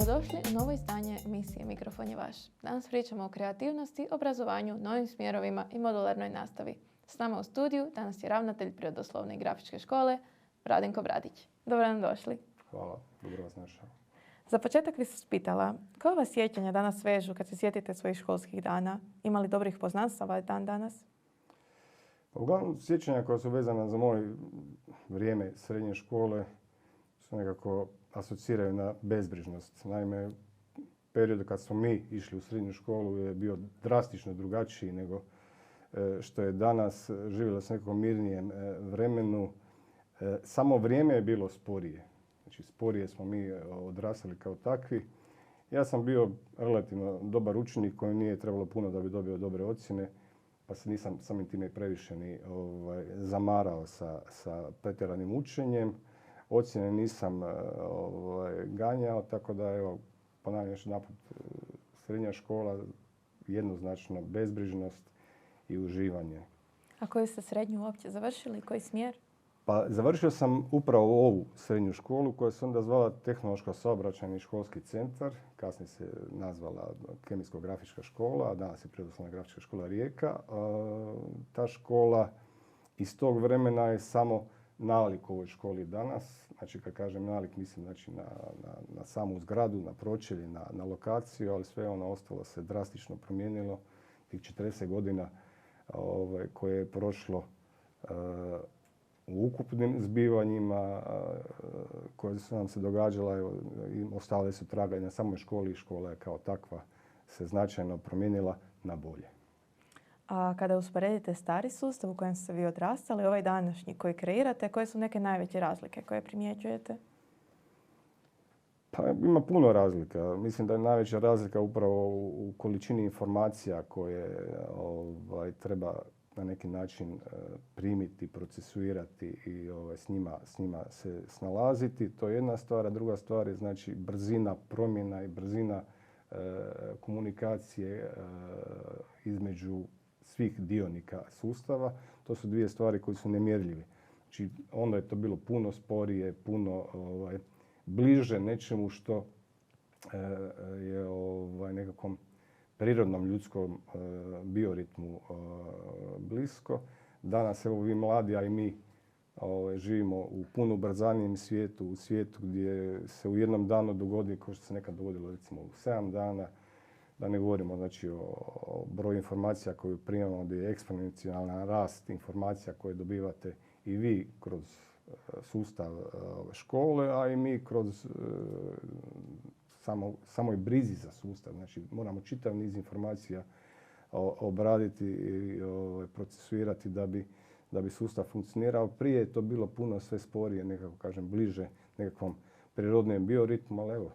Dobrodošli u novo izdanje emisije Mikrofon je vaš. Danas pričamo o kreativnosti, obrazovanju, novim smjerovima i modularnoj nastavi. S nama u studiju danas je ravnatelj Prirodoslovne i grafičke škole Radenko Bradić. Dobro nam došli. Hvala, dobro vas našao. Za početak bih se pitala, koja vas sjećanja danas vežu kad se sjetite svojih školskih dana? Ima li dobrih poznanstava dan danas? Pa uglavnom sjećanja koja su vezana za moje vrijeme srednje škole su nekako asociraju na bezbrižnost. Naime, period kad smo mi išli u srednju školu je bio drastično drugačiji nego što je danas. Živjelo se nekako mirnijem vremenu. Samo vrijeme je bilo sporije. Znači, sporije smo mi odrastali kao takvi. Ja sam bio relativno dobar učenik koji nije trebalo puno da bi dobio dobre ocjene, pa se nisam samim time previše ni zamarao sa pretjeranim učenjem. Ocjene nisam ganjao, tako da evo, ponavljam još jedanput, srednja škola, jednoznačno bezbrižnost i uživanje. A koju ste srednju uopće završili? Koji smjer? Pa završio sam upravo ovu srednju školu koja se onda zvala Tehnološko-saobraćajni školski centar. Kasnije se nazvala Kemijsko-grafička škola, a danas je Prirodoslovna grafička škola Rijeka. Ta škola iz tog vremena je samo nalik ovoj školi danas. Znači, kad kažem nalik, mislim znači na samu zgradu, na pročelje, na lokaciju, ali sve ono ostalo se drastično promijenilo. Tih 40 godina koje je prošlo u ukupnim zbivanjima koje su nam se događala i ostale su traganje na samoj školi i škola je kao takva se značajno promijenila na bolje. A kada usporedite stari sustav u kojem ste vi odrastali, ovaj današnji koji kreirate, koje su neke najveće razlike koje primjećujete? Pa ima puno razlika. Mislim da je najveća razlika upravo u količini informacija koje treba na neki način primiti, procesuirati i s njima se snalaziti. To je jedna stvar, a druga stvar je znači brzina promjena i brzina komunikacije između svih dionika sustava. To su dvije stvari koje su nemjerljive. Znači, onda je to bilo puno sporije, puno bliže nečemu što je nekakvom prirodnom ljudskom bioritmu blisko. Danas, evo vi mladi, a i mi živimo u puno ubrzanijem svijetu, u svijetu gdje se u jednom danu dogodi, kao što se nekad dogodilo recimo u 7 dana, da ne govorimo znači o broju informacija koju primamo, gdje je eksponencijalan rast informacija koje dobivate i vi kroz sustav škole, a i mi kroz samoj brizi za sustav. Znači, moramo čitav niz informacija obraditi i procesuirati da bi sustav funkcionirao. Prije je to bilo puno sve sporije, nekako kažem, bliže nekakvom prirodnom bioritmu, ali evo,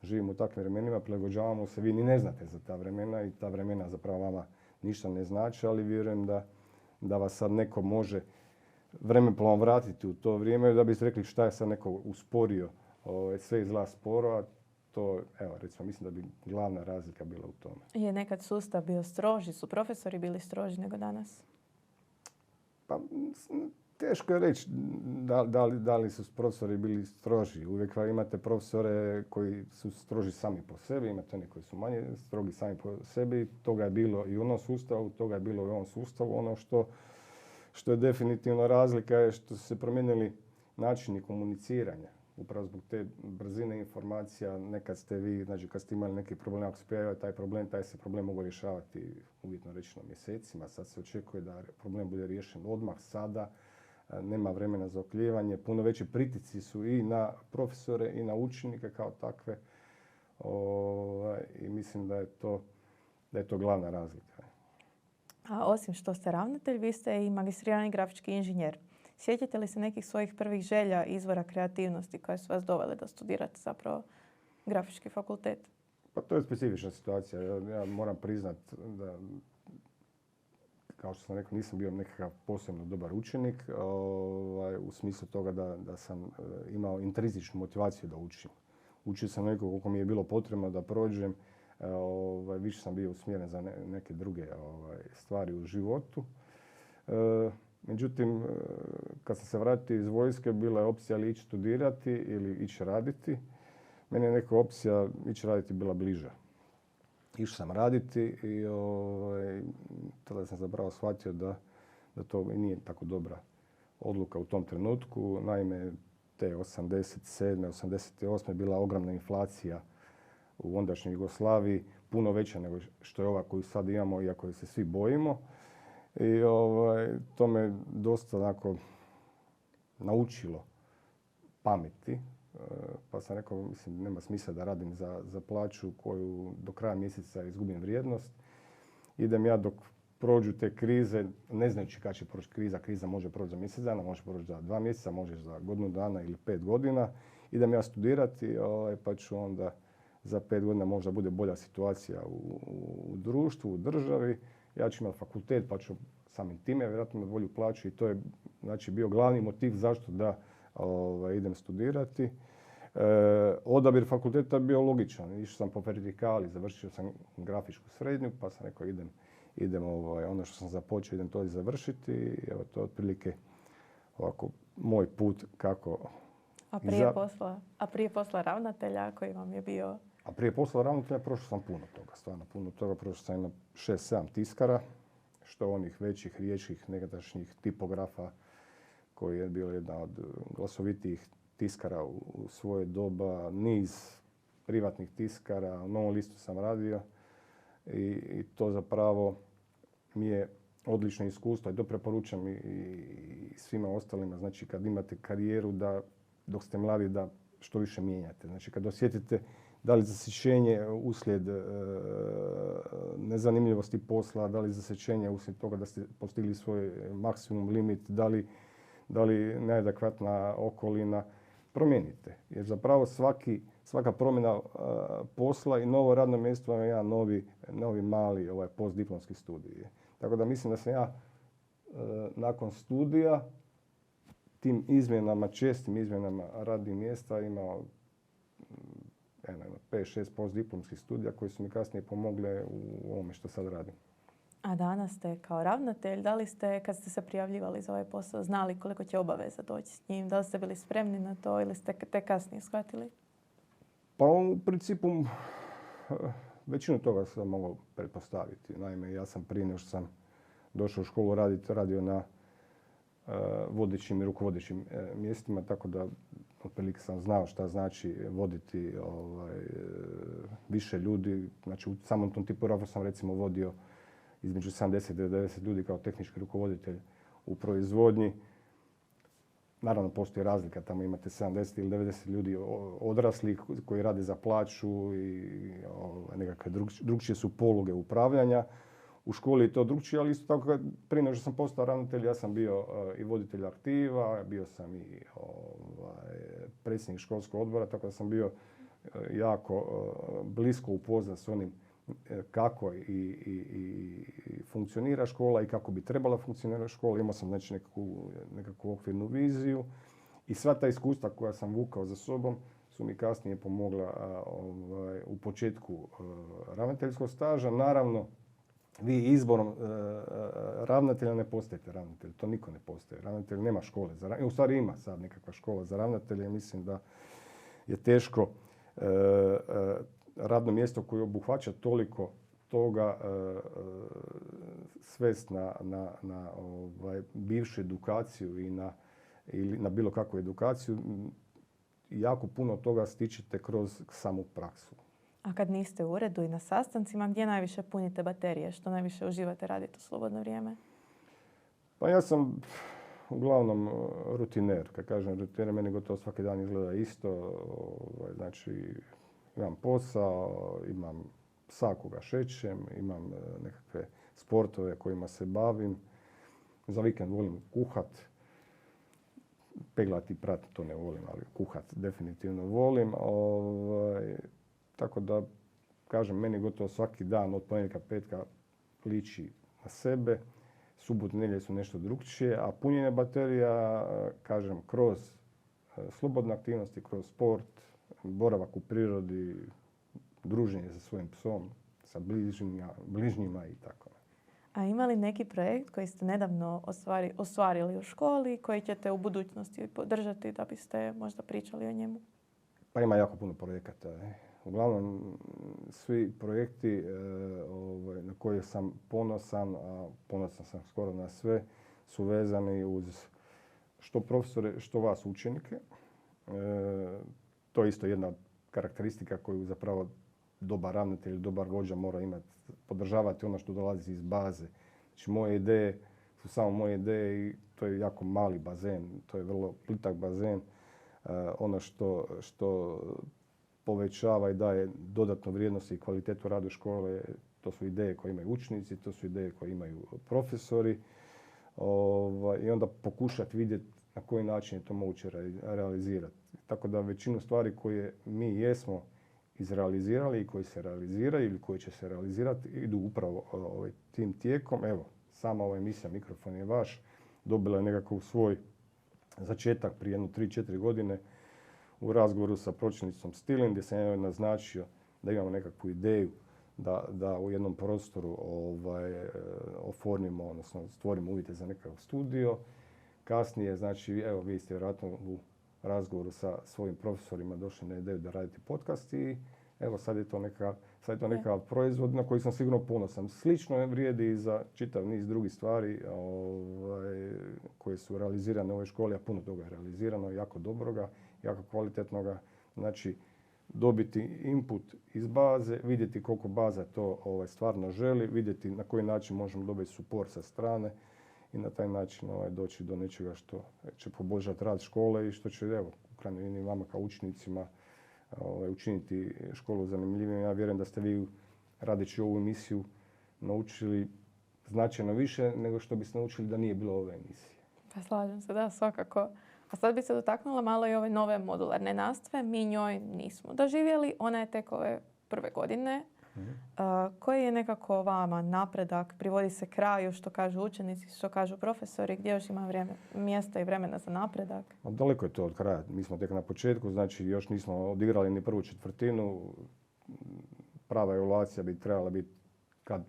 živimo u takvim vremenima, prilagođavamo se, vi ni ne znate za ta vremena i ta vremena zapravo vama ništa ne znači, ali vjerujem da vas sad neko može vremeplom vratiti u to vrijeme da biste rekli šta je sad neko usporio, sve izgleda sporo, a to, evo, recimo, mislim da bi glavna razlika bila u tome. Je nekad sustav bio stroži? Su profesori bili stroži nego danas? Pa, teško je reći da li su profesori bili stroži. Uvijek imate profesore koji su stroži sami po sebi, imate oni koji su manje strogi sami po sebi. Toga je bilo i u onom sustavu, toga je bilo i u ovom sustavu. Ono što je definitivno razlika je što su se promijenili načini komuniciranja. Upravo zbog te brzine informacija, nekad ste vi, znači kad ste imali neki problem, ako se pojavio taj se problem mogu rješavati uvjetno rečeno mjesecima. Sad se očekuje da problem bude riješen odmah, sada, nema vremena za oklijevanje. Puno veći pritisci su i na profesore i na učenike kao takve. I mislim da je to glavna razlika. A osim što ste ravnatelj, vi ste i magistrirani grafički inženjer. Sjećate li se nekih svojih prvih želja, izvora kreativnosti koje su vas dovele da studirate zapravo grafički fakultet? Pa to je specifična situacija. Ja moram priznat da, kao što sam rekao, nisam bio nekakav posebno dobar učenik u smislu toga da sam imao intrinzičnu motivaciju da učim. Učio sam nekako koliko mi je bilo potrebno da prođem. Više sam bio usmjeren za neke druge stvari u životu. Međutim, kad sam se vratio iz vojske, bila je opcija ili ići studirati ili ići raditi. meni je neka opcija ići raditi bila bliža. Išao sam raditi i tada sam zapravo shvatio da to i nije tako dobra odluka u tom trenutku. Naime, te 87. 88. je bila ogromna inflacija u ondašnjoj Jugoslaviji, puno veća nego što je ova koju sad imamo, iako se svi bojimo. I to me dosta onako naučilo pameti. Pa sam rekao, mislim, nema smisla da radim za plaću koju do kraja mjeseca izgubim vrijednost. Idem ja dok prođu te krize, ne znajući kada će proći kriza. Kriza može proći za mjesec dana, može proći za 2 mjeseca, može za godinu dana ili 5 godina. Idem ja studirati, pa ću onda za 5 godina možda bude bolja situacija u društvu, u državi. Ja ću imati fakultet, pa ću samim time vjerojatno imati bolju plaću i to je znači bio glavni motiv zašto da idem studirati. Odabir fakulteta je bio logičan. Išao sam po vertikali, završio sam grafičku srednju, pa sam rekao idem ono što sam započeo, idem to i završiti. I evo, to je otprilike ovako moj put kako... A prije posla ravnatelja koji vam je bio... A prije posla ravnatelja prošao sam puno toga, stvarno puno toga. Prošao sam jedno 6-7 tiskara, što onih većih, riječkih, nekadašnjih tipografa, koji je bio jedna od glasovitijih tiskara u svoje doba, niz privatnih tiskara, u Novom listu sam radio i to zapravo mi je odlično iskustvo i to preporučam i svima ostalima. Znači kad imate karijeru da dok ste mladi da što više mijenjate. Znači kad osjetite da li zasićenje uslijed nezanimljivosti posla, da li zasićenje uslijed toga da ste postigli svoj maksimum limit, da li neadekvatna okolina, promijenite. Jer zapravo svaka promjena posla i novo radno mjesto je jedan novi mali postdiplomski studij. Tako da mislim da sam ja nakon studija tim izmjenama, čestim izmjenama radnih mjesta imao 5-6 postdiplomskih studija koji su mi kasnije pomogle u ovome što sad radim. A danas ste kao ravnatelj, da li ste, kad ste se prijavljivali za ovaj posao, znali koliko će obaveza doći s njim? Da li ste bili spremni na to ili ste te kasnije shvatili? Pa u principu većinu toga sam mogao pretpostaviti. Naime, ja sam prije nego što sam došao u školu radio na vodećim i rukovodećim mjestima, tako da otprilike sam znao šta znači voditi više ljudi. Znači u samom tom tipografu sam recimo vodio između 70 i 90 ljudi kao tehnički rukovoditelj u proizvodnji. Naravno, postoji razlika, tamo imate 70 ili 90 ljudi odraslih koji rade za plaću i nekakve drugčije su poluge upravljanja. U školi je to drugčije, ali isto tako prije nego što sam postao ravnatelj, ja sam bio i voditelj aktiva, bio sam i predsjednik školskog odbora, tako da sam bio jako blisko upoznat s onim kako i funkcionira škola i kako bi trebala funkcionirati škola. Imao sam znači nekakvu okvirnu viziju i sva ta iskustva koja sam vukao za sobom su mi kasnije pomogla u početku ravnateljskog staža. Naravno, vi izborom ravnatelja ne postajete ravnatelj, to niko ne postaje. Ravnatelj nema škole za ravnatelja. U stvari ima sad nekakva škola za ravnatelja. Mislim da je teško radno mjesto koje obuhvaća toliko toga svest na bivšu edukaciju ili na bilo kakvu edukaciju. Jako puno toga stičete kroz samu praksu. A kad niste u uredu i na sastancima, gdje najviše punite baterije? Što najviše uživate raditi u slobodno vrijeme? Pa ja sam uglavnom rutiner. Kad kažem rutiner, meni gotovo svaki dan izgleda isto. Znači, imam posao, imam psa koga šećem, imam nekakve sportove kojima se bavim. Za vikend volim kuhat. Peglati i prati to ne volim, ali kuhat definitivno volim. Tako da, kažem, meni gotovo svaki dan od ponedjeljka, petka liči na sebe. Subote, nedjelje su nešto drukčije, a punjenje baterija, kažem, kroz slobodne aktivnosti, kroz sport, boravak u prirodi, druženje sa svojim psom, sa bližnjima i tako. A ima li neki projekt koji ste nedavno ostvarili u školi koji ćete u budućnosti podržati da biste možda pričali o njemu? Pa ima jako puno projekata. Uglavnom, svi projekti na koje sam ponosan, a ponosan sam skoro na sve, su vezani uz što profesore, što vas učenike. To je isto jedna karakteristika koju zapravo dobar ravnatelj ili dobar vođa mora imati. Podržavati ono što dolazi iz baze. Znači, moje ideje su samo moje ideje i to je jako mali bazen. To je vrlo plitak bazen. Ono što povećava i daje dodatnu vrijednost i kvalitetu radu škole, to su ideje koje imaju učenici, to su ideje koje imaju profesori. I onda pokušati vidjeti na koji način je to moguće realizirati. Tako da većinu stvari koje mi jesmo izrealizirali i koji se realiziraju ili koji će se realizirati idu upravo tim tijekom. Evo, sama ova emisija Mikrofon je vaš dobila je nekakav svoj začetak prije jedno 3-4 godine u razgovoru sa pročelnicom Stilin, gdje sam joj naznačio da imamo nekakvu ideju da u jednom prostoru oformimo, odnosno stvorimo uvjete za nekakav studio. Kasnije, znači, evo, vi ste vjerojatno u razgovoru sa svojim profesorima došli na ideju da radite podcast i evo, sad je to nekakav proizvod na koji sam sigurno ponosan. Slično vrijedi i za čitav niz drugih stvari koje su realizirane u ovoj školi, a puno toga je realizirano, jako dobroga, jako kvalitetnoga. Znači, dobiti input iz baze, vidjeti koliko baza to stvarno želi, vidjeti na koji način možemo dobiti support sa strane i na taj način doći do nečega što će poboljšati rad škole i što će, evo, u krajnjoj liniji vama kao učenicima učiniti školu zanimljivijom. Ja vjerujem da ste vi, radeći ovu emisiju, naučili značajno više nego što biste naučili da nije bilo ove emisije. Pa slažem se, da, svakako. A sad bi se dotaknula malo i ove nove modularne nastave. Mi njoj nismo doživjeli. Ona je tek ove prve godine. Koji je nekako vama napredak? Privodi se kraju, što kažu učenici, što kažu profesori? Gdje još ima mjesta i vremena za napredak? Daleko je to od kraja. Mi smo tek na početku, znači još nismo odigrali ni prvu četvrtinu. Prava evaluacija bi trebala biti kad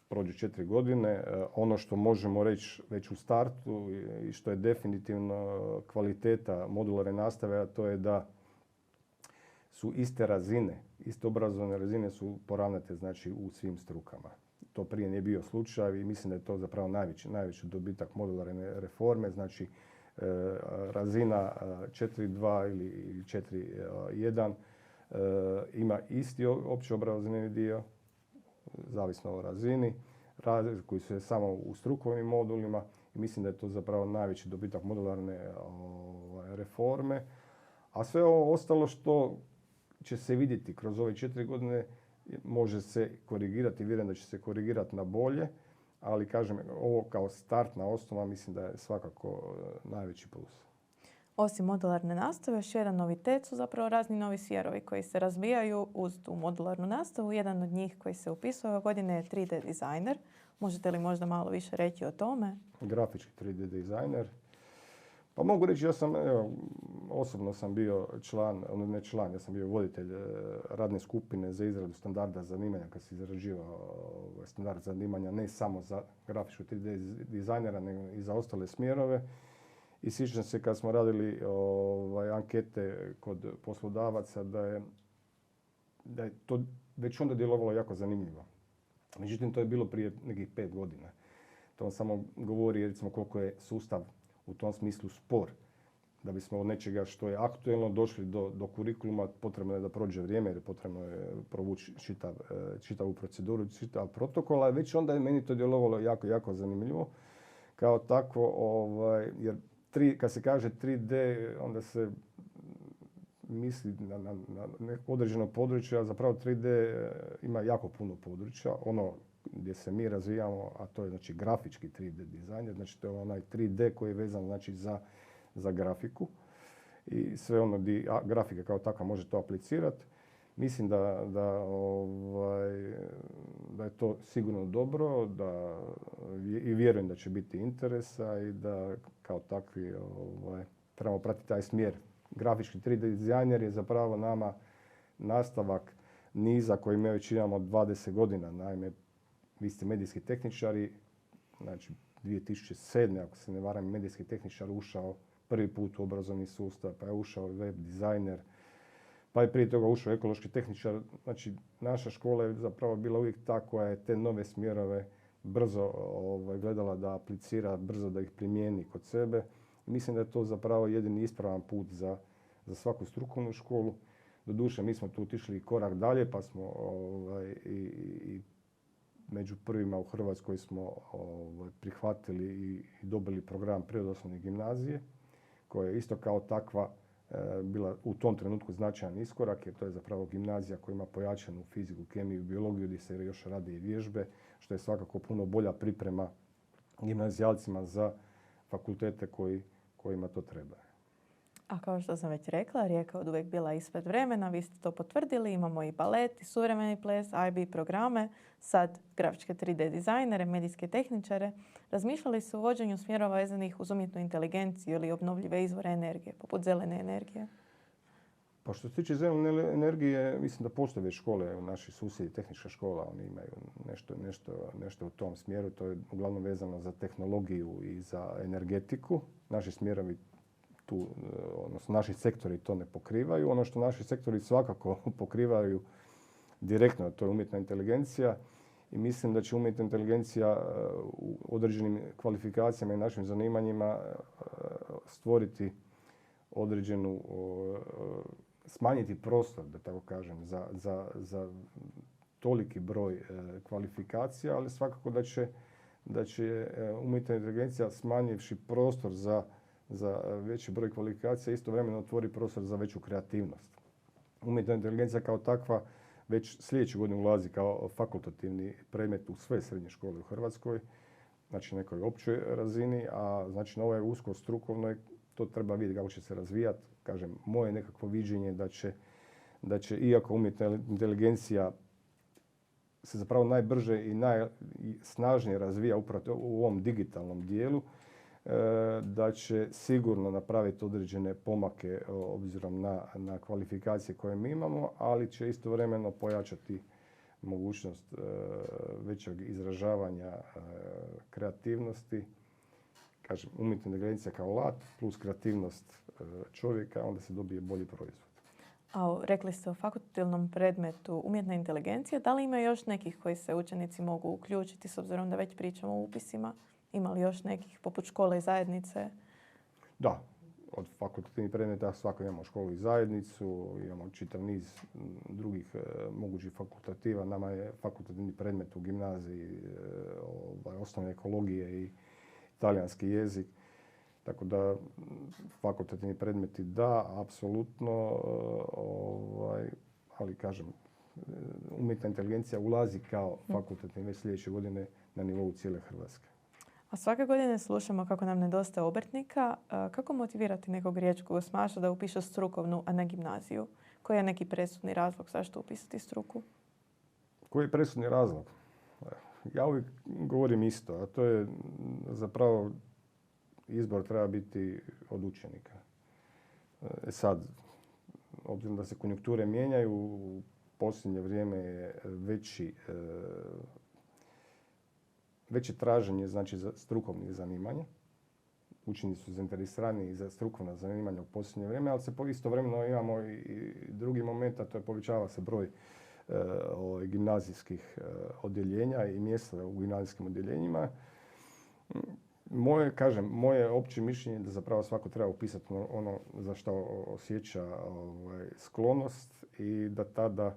prođe 4 godine. Ono što možemo reći već u startu i što je definitivno kvaliteta modularne nastave, a to je da su iste razine, iste obrazovne razine su poravnate, znači, u svim strukama. To prije nije bio slučaj i mislim da je to zapravo najveći dobitak modularne reforme. Znači, razina 4.2 ili 4.1 ima isti opći obrazovni dio, zavisno o razini, koji su samo u strukovnim modulima i mislim da je to zapravo najveći dobitak modularne reforme. A sve ovo ostalo što će se vidjeti kroz ove 4 godine može se korigirati, vjerujem da će se korigirati na bolje, ali kažem, ovo kao startna osnova mislim da je svakako najveći plus. Osim modularne nastave, još jedan novitet su zapravo razni novi smjerovi koji se razvijaju uz tu modularnu nastavu. Jedan od njih koji se upisuje ove godine je 3D dizajner. Možete li možda malo više reći o tome? Grafički 3D dizajner. Pa mogu reći, ja sam, osobno sam bio ja sam bio voditelj radne skupine za izradu standarda zanimanja kad se izrađivao standard zanimanja ne samo za grafičkog 3D dizajnera, nego i za ostale smjerove. I sjećam se kad smo radili ankete kod poslodavaca da je to već onda djelovalo jako zanimljivo. Međutim, to je bilo prije nekih 5 godina. To vam samo govori, recimo, koliko je sustav u tom smislu spor. Da bismo od nečega što je aktuelno došli do kurikuluma, potrebno je da prođe vrijeme, jer potrebno je provući čitavu proceduru, čitav protokol, a već onda je meni to djelovalo jako, jako zanimljivo. Kao takvo, jer kad se kaže 3D, onda se misli na neko određeno područje, a zapravo 3D ima jako puno područja. Ono gdje se mi razvijamo, a to je, znači, grafički 3D dizajn, znači to je onaj 3D koji je vezan, znači, za grafiku i sve ono gdje grafika kao takva može to aplicirati. Mislim da je to sigurno dobro, i vjerujem da će biti interesa i da kao takvi trebamo pratiti taj smjer. Grafički 3D dizajner je zapravo nama nastavak niza koji mi već imamo 20 godina. Naime, vi ste medijski tehničari, znači 2007. ako se ne varam, medijski tehničar ušao prvi put u obrazovni sustav, pa je ušao web dizajner, pa je prije toga ušao ekološki tehničar. Znači, naša škola je zapravo bila uvijek ta koja je te nove smjerove brzo gledala da aplicira, brzo da ih primijeni kod sebe. Mislim da je to zapravo jedini ispravan put za svaku strukovnu školu. Doduše, mi smo tu otišli korak dalje, pa smo i među prvima u Hrvatskoj smo prihvatili i dobili program prirodoslovne gimnazije, koja je isto kao takva bila u tom trenutku značajan iskorak, jer to je zapravo gimnazija koja ima pojačanu fiziku, kemiju, biologiju, gdje se još rade i vježbe, što je svakako puno bolja priprema gimnazijalcima za fakultete kojima to treba. A kao što sam već rekla, Rijeka je od uvijek bila ispred vremena, vi ste to potvrdili, imamo i balet, i suvremeni ples, IB programe, sad grafičke 3D dizajnere, medijske tehničare. Razmišljali su o uvođenju smjerova vezanih uz umjetnu inteligenciju ili obnovljive izvore energije, poput zelene energije? Pa što se tiče zelene energije, mislim da postoje već škole, naši susjedi, tehnička škola, oni imaju nešto u tom smjeru. To je uglavnom vezano za tehnologiju i za energetiku. Naši smjerovi odnosno naši sektori to ne pokrivaju. Ono što naši sektori svakako pokrivaju direktno, to je umjetna inteligencija. I mislim da će umjetna inteligencija u određenim kvalifikacijama i našim zanimanjima stvoriti određenu, smanjiti prostor, da tako kažem, za toliki broj kvalifikacija, ali svakako da će umjetna inteligencija smanjivši prostor za veći broj kvalifikacija istovremeno otvori prostor za veću kreativnost. Umjetna inteligencija kao takva već sljedeću godinu ulazi kao fakultativni predmet u sve srednje škole u Hrvatskoj, znači nekoj općoj razini, a znači na ovoj usko strukovnoj to treba vidjeti kako će se razvijati. Kažem, moje nekakvo viđenje da će iako umjetna inteligencija se zapravo najbrže i najsnažnije razvija upravo u ovom digitalnom dijelu, da će sigurno napraviti određene pomake obzirom na kvalifikacije koje mi imamo, ali će istovremeno pojačati mogućnost većeg izražavanja kreativnosti. Kažem, umjetna inteligencija kao alat plus kreativnost čovjeka, onda se dobije bolji proizvod. A rekli ste o fakultativnom predmetu umjetna inteligencija. Da li ima još nekih koji se učenici mogu uključiti s obzirom da već pričamo o upisima? Ima li još nekih poput škole i zajednice? Da, od fakultativnih predmeta svako imamo školu i zajednicu, imamo čitav niz drugih mogućih fakultativa. Nama je fakultativni predmet u gimnaziji osnovne ekologije i talijanski jezik. Tako da fakultativni predmeti da, apsolutno, ali kažem, umjetna inteligencija ulazi kao fakultativni već sljedeće godine na nivou cijele Hrvatske. A svake godine slušamo kako nam nedostaje obrtnika. Kako motivirati nekog riječkog osmaša da upiše strukovnu, a ne gimnaziju? Koji je neki presudni razlog zašto upisati struku? Koji je presudni razlog? Ja uvijek govorim isto, a to je zapravo izbor treba biti od učenika. Sad, obzirom da se konjunkture mijenjaju, u posljednje vrijeme je veće traženje znači, za strukovnih zanimanja. Učenici su zainteresirani za strukovna zanimanja u posljednje vrijeme, ali se istovremeno imamo i drugi moment, a to je povećava se broj gimnazijskih odjeljenja i mjesta u gimnazijskim odjeljenjima. Moje opće mišljenje je da zapravo svako treba upisati ono za što osjeća sklonost i da tada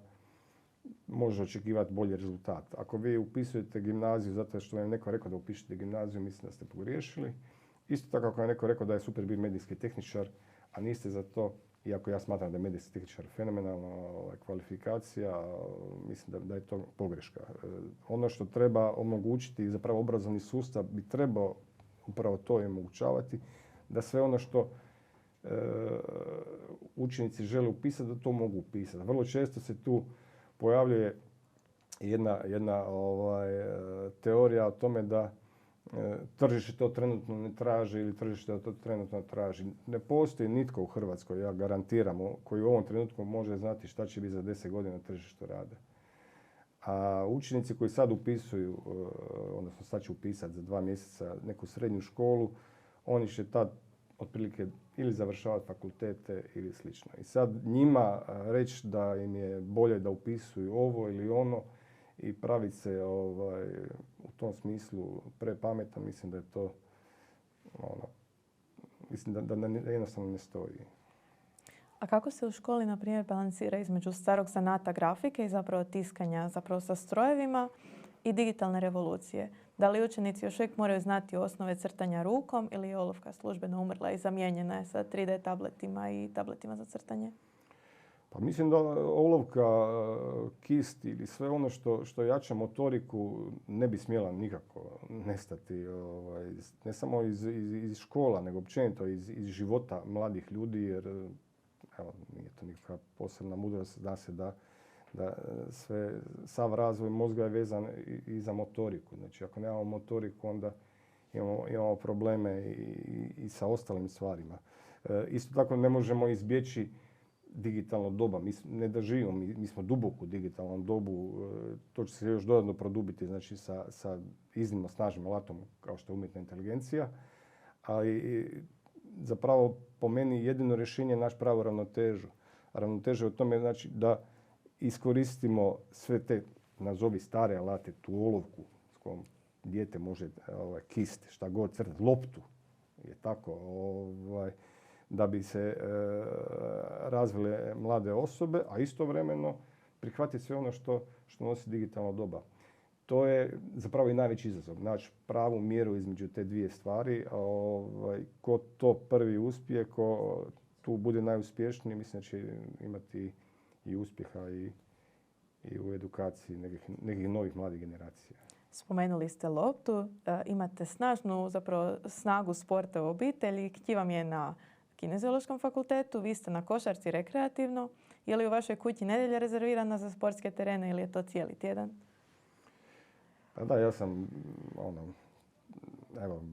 može očekivati bolji rezultat. Ako vi upisujete gimnaziju zato što vam je neko rekao da upišete gimnaziju, mislim da ste pogriješili. Isto tako ako je neko rekao da je super biti medijski tehničar, a niste za to, iako ja smatram da je medijski tehničar fenomenalna kvalifikacija, mislim da je to pogreška. Ono što treba omogućiti, zapravo obrazovni sustav bi trebao upravo to i omogućavati, da sve ono što učenici žele upisati, da to mogu upisati. Vrlo često se tu pojavljuje jedna teorija o tome da tržište to trenutno ne traži ili tržište to trenutno traži. Ne postoji nitko u Hrvatskoj, ja garantiram, koji u ovom trenutku može znati šta će biti za 10 godina na tržištu rada. A učenici koji sad upisuju, odnosno sad će upisati za 2 mjeseca neku srednju školu, oni će tad otprilike ili završavati fakultete ili slično. I sad njima reći da im je bolje da upisuju ovo ili ono i praviti se u tom smislu prepametan, mislim da je to mislim da jednostavno ne stoji. A kako se u školi, na primjer, balansira između starog zanata grafike i zapravo tiskanja zapravo sa strojevima i digitalne revolucije? Da li učenici još uvijek moraju znati osnove crtanja rukom ili je olovka službeno umrla i zamijenjena je sa 3D tabletima i tabletima za crtanje? Pa mislim da olovka, kist ili sve ono što jača motoriku ne bi smjela nikako nestati. Ne samo iz škola, nego općenito iz života mladih ljudi, jer evo, nije to nikakva posebna mudrost, zna se da sav razvoj mozga je vezan i za motoriku. Znači, ako nemamo motoriku, onda imamo probleme i sa ostalim stvarima. Isto tako ne možemo izbjeći digitalno doba. Ne da živimo, mi smo duboko u digitalnom dobu. To će se još dodatno produbiti, znači sa iznimno snažnim alatom kao što je umjetna inteligencija. Ali zapravo po meni jedino rješenje je naći pravu ravnotežu. Ravnoteža je u tome znači da iskoristimo sve te, nazovi stare alate, tu olovku s kojom dijete može kist, šta god crtati, loptu, je tako, da bi se razvile mlade osobe, a istovremeno prihvatiti sve ono što nosi digitalno doba. To je zapravo i najveći izazov, naći pravu mjeru između te dvije stvari. Ko to prvi uspije, ko tu bude najuspješniji, mislim da će imati i uspjeha i u edukaciji nekih novih mladih generacija. Spomenuli ste loptu, imate snagu sporta u obitelji, kći vam je na Kineziološkom fakultetu, vi ste na košarci rekreativno. Je li u vašoj kući nedjelja rezervirana za sportske terene ili je to cijeli tjedan? Pa da, ja sam,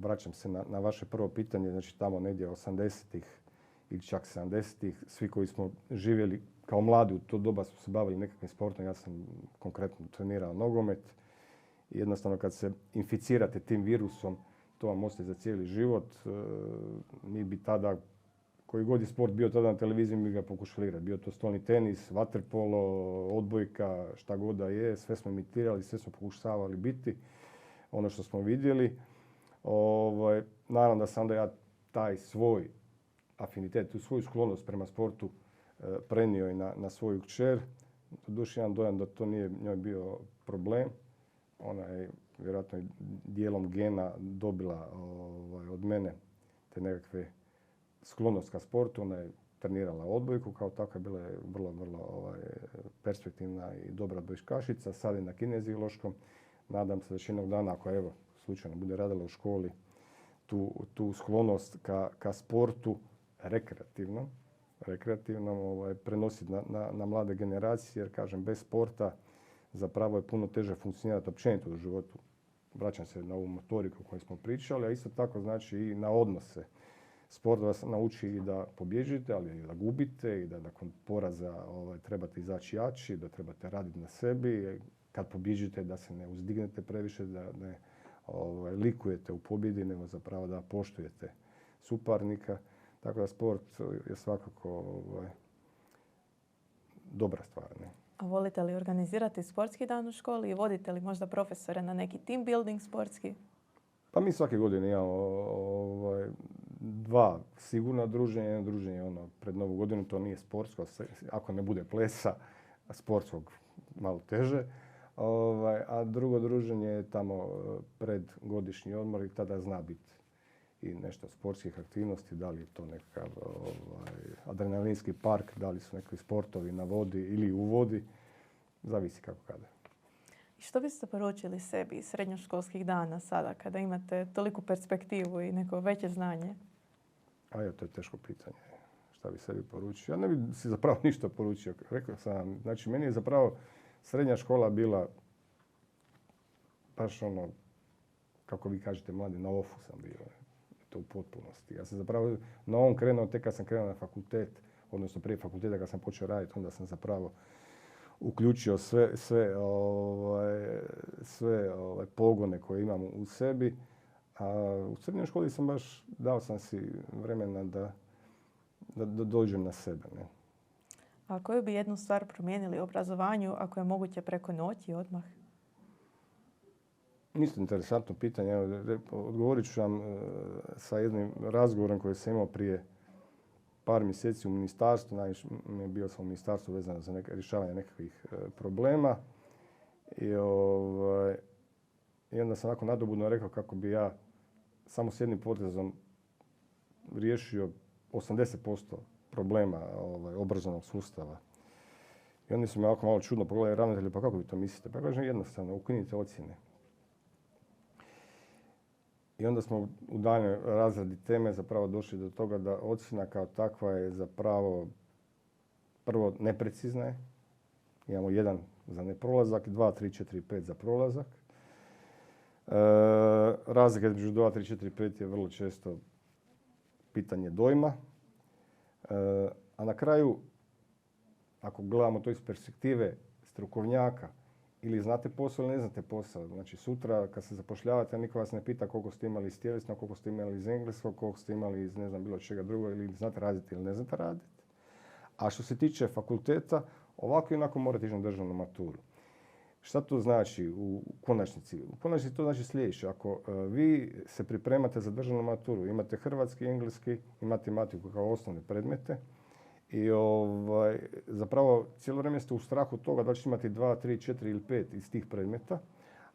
vraćam se na vaše prvo pitanje, znači tamo negdje 80-ih ili čak 70-ih, svi koji smo živjeli kao mladi u to doba smo se bavili nekakvim sportom, ja sam konkretno trenirao nogomet. I jednostavno kad se inficirate tim virusom, to vam ostaje za cijeli život. Mi bi tada, koji god je sport bio tada na televiziji, mi ga pokušali igrati. Bio to stolni tenis, vaterpolo, odbojka, šta god da je, sve smo imitirali, sve smo pokušavali biti ono što smo vidjeli. Naravno da sam onda ja taj svoj afinitet, tu svoju sklonost prema sportu prenio i na svoju kćer. Doduše imam dojam da to nije njoj bio problem. Ona je vjerojatno dijelom gena dobila od mene te nekakve sklonost ka sportu. Ona je trenirala odbojku, kao takva bila je vrlo perspektivna i dobra odbojkašica. Sad je na Kineziološkom. Nadam se da će jednog dana, ako evo slučajno bude radila u školi, tu sklonost ka sportu rekreativno prenositi na mlade generacije, jer kažem, bez sporta zapravo je puno teže funkcionirati općenito u životu. Vraćam se na ovu motoriku o kojoj smo pričali, a isto tako znači i na odnose. Sport vas nauči i da pobježite, ali i da gubite, i da nakon poraza trebate izaći jači, da trebate raditi na sebi. Kad pobježite da se ne uzdignete previše, da ne likujete u pobjedi, nego zapravo da poštujete suparnika. Tako da sport je svakako dobra stvar. Ne? A volite li organizirati sportski dan u školi i vodite li možda profesore na neki team building sportski? Pa mi svake godine imamo dva sigurna druženja. Jedno druženje pred Novu godinu, to nije sportsko, ako ne bude plesa, sportskog malo teže. A drugo druženje je tamo pred godišnji odmor i tada zna biti i nešto sportskih aktivnosti, da li je to nekakav adrenalinski park, da li su neki sportovi na vodi ili u vodi, zavisi kako kada. I što biste poručili sebi iz srednjoškolskih dana sada, kada imate toliku perspektivu i neko veće znanje? To je teško pitanje. Šta bi sebi poručio? Ja ne bi si zapravo ništa poručio. Rekao sam, znači meni je zapravo srednja škola bila baš kako vi kažete, mladi, na ofu sam bio. To u potpunosti. Ja sam zapravo na ovom krenuo tek kad sam krenuo na fakultet, odnosno prije fakulteta kad sam počeo raditi, onda sam zapravo uključio sve pogone koje imam u sebi. A u srednjoj školi dao sam si vremena da dođem na sebe. Ne? A koju bi jednu stvar promijenili u obrazovanju ako je moguće preko noći odmah? Isto interesantno pitanje. Odgovorit ću vam sa jednim razgovorom koji sam imao prije par mjeseci u ministarstvu. Bio sam u ministarstvu vezano za rješavanje nekakvih problema. I onda sam onako nadobudno rekao kako bi ja samo s jednim potezom riješio 80% problema obrazovnog sustava. I oni su me ovako malo čudno pogledali, ravnatelji, pa kako vi to mislite? Pa kažem jednostavno, ukinite ocjene. I onda smo u daljnjoj razradi teme zapravo došli do toga da ocjena kao takva je zapravo prvo neprecizna je. Imamo 1 za neprolazak, 2, 3, 4, 5 za prolazak. Razlika između 2, 3, 4, 5 je vrlo često pitanje dojma. A na kraju, ako gledamo to iz perspektive strukovnjaka, ili znate posao ili ne znate posao. Znači sutra kad se zapošljavate, niko vas ne pita koliko ste imali iz tjelesnog, koliko ste imali iz engleskog, koliko ste imali iz ne znam bilo čega drugog, ili znate raditi ili ne znate raditi. A što se tiče fakulteta, ovako i onako morate ići na državnu maturu. Šta to znači u konačnici? U konačnici to znači sljedeće. Ako vi se pripremate za državnu maturu, imate hrvatski, engleski i matematiku kao osnovne predmete i zapravo cijelo vrijeme ste u strahu toga da ćete imati 2, 3, 4 ili 5 iz tih predmeta,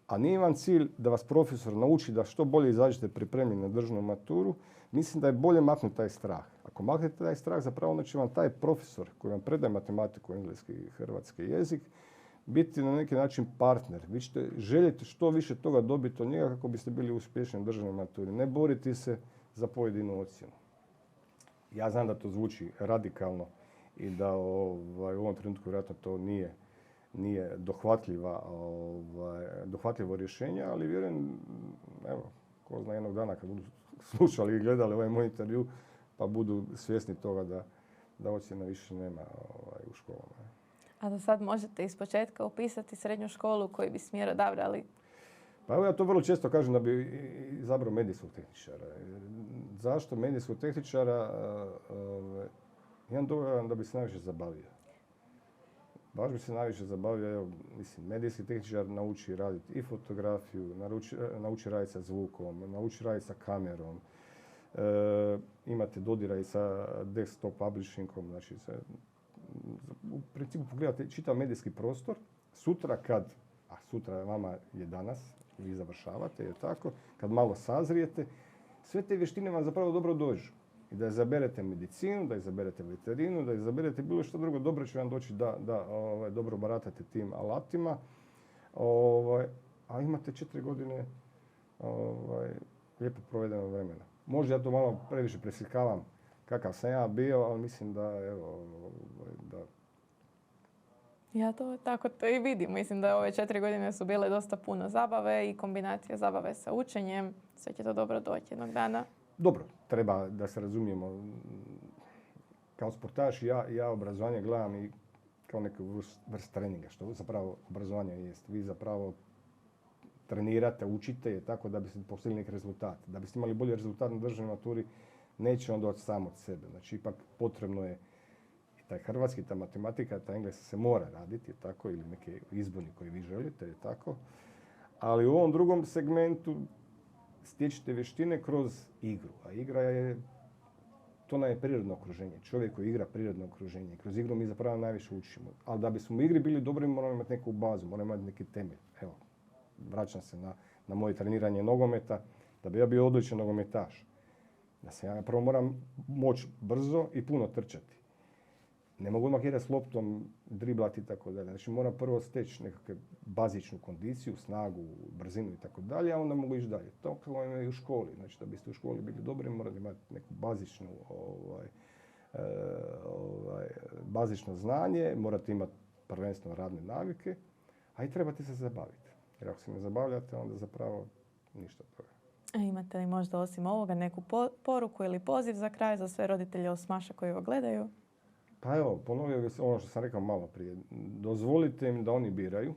a nije vam cilj da vas profesor nauči da što bolje izađete pripremljeni na državnu maturu, mislim da je bolje maknuti taj strah. Ako maknete taj strah, zapravo onda će vam taj profesor koji vam predaje matematiku, engleski i hrvatski jezik biti na neki način partner. Vi ćete željeti što više toga dobiti od njega kako biste bili uspješni na državnoj maturi. Ne boriti se za pojedinu ocjenu. Ja znam da to zvuči radikalno i da u ovom trenutku vjerojatno to nije dohvatljivo rješenje, ali vjerujem, evo, ko zna jednog dana kad budu slušali i gledali ovaj moj intervju, pa budu svjesni toga da ocjena više nema u školama. A da sad možete ispočetka upisati srednju školu koji bi smjer odabrali? Pa evo ja to vrlo često kažem da bi izabrao medijskog tehničara. Zašto medijskog tehničara? Imam dojam da bi se najviše zabavio. Baš bi se najviše zabavio, evo, mislim, medijski tehničar nauči raditi i fotografiju, nauči raditi sa zvukom, nauči raditi sa kamerom. Imate dodira i sa desktop publishingom, znači u principu pogledate čitav medijski prostor. Sutra vama je danas, vi završavate, je tako, kad malo sazrijete, sve te vještine vam zapravo dobro dođu. I da izaberete medicinu, da izaberete veterinu, da izaberete bilo što drugo, dobro će vam doći da dobro baratate tim alatima. A imate 4 godine lijepo provedeno vremena. Možda ja to malo previše preslikavam kakav sam ja bio, ali mislim da, da... Ja to tako to i vidim. Mislim da ove 4 godine su bile dosta puno zabave i kombinacija zabave sa učenjem. Sve će to dobro doći jednog dana. Dobro, treba da se razumijemo. Kao sportaš ja obrazovanje gledam i kao neku vrst treninga, što zapravo obrazovanje jest. Vi zapravo trenirate, učite je tako da biste postigli neki rezultat. Da biste imali bolji rezultat na državnoj maturi, neće on doći sam od sebe. Znači, ipak potrebno je i taj hrvatski, ta matematika, ta engleska se mora raditi, je tako, ili neke izborni koji vi želite, je tako. Ali u ovom drugom segmentu stječete vještine kroz igru. A igra je, to nam je prirodno okruženje. Čovjek koji igra prirodno okruženje. Kroz igru mi zapravo najviše učimo. Ali da bismo u igri bili dobri, moramo imati neku bazu, moramo imati neki temelj. Evo, vraćam se na moje treniranje nogometa. Da bi ja bio odličan nogometaš, da se ja prvo moram moći brzo i puno trčati. Ne mogu odmah igrati s loptom, driblati i tako dalje. Znači moram prvo steći nekakvu bazičnu kondiciju, snagu, brzinu i tako dalje, a onda mogu ići dalje. To kao je i u školi. Znači da biste u školi bili dobri, morate imati neku bazično znanje, morate imati prvenstveno radne navike, a i trebate se zabaviti. Jer ako se ne zabavljate, onda zapravo ništa od toga. Imate li možda osim ovoga neku poruku ili poziv za kraj za sve roditelje Osmaša koji ovo gledaju? Pa evo, ponovio bih ono što sam rekao malo prije. Dozvolite im da oni biraju.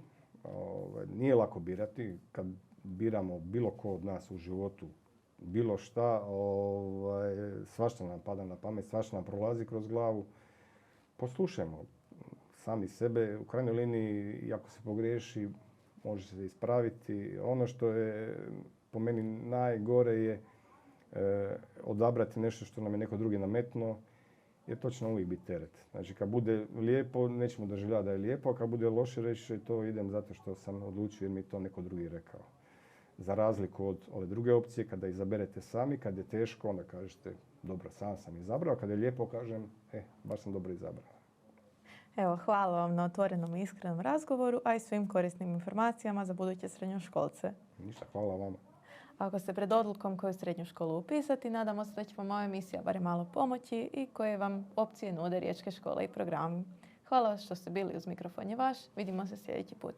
Nije lako birati. Kad biramo bilo ko od nas u životu, bilo šta, svašta nam pada na pamet, svašta nam prolazi kroz glavu. Poslušajmo sami sebe, u krajnjoj liniji, i ako se pogriješi, može se ispraviti. Ono što je po meni najgore je odabrati nešto što nam je neko drugi nametnuo, jer to će nam uvijek biti teret. Znači, kad bude lijepo, nećemo doživljavati da je lijepo, a kad bude loše, reći to idem zato što sam odlučio jer mi je to neko drugi rekao. Za razliku od ove druge opcije, kada izaberete sami, kad je teško, onda kažete, dobro, sam izabrao, a kad je lijepo, kažem, baš sam dobro izabrao. Evo, hvala vam na otvorenom i iskrenom razgovoru, a i svim korisnim informacijama za buduće srednjoškolce. Ništa, hvala vama. Ako ste pred odlukom koju srednju školu upisati, nadamo se da će vam ova emisija barem malo pomoći i koje vam opcije nude riječke škole i programi. Hvala što ste bili uz Mikrofon je vaš. Vidimo se sljedeći put.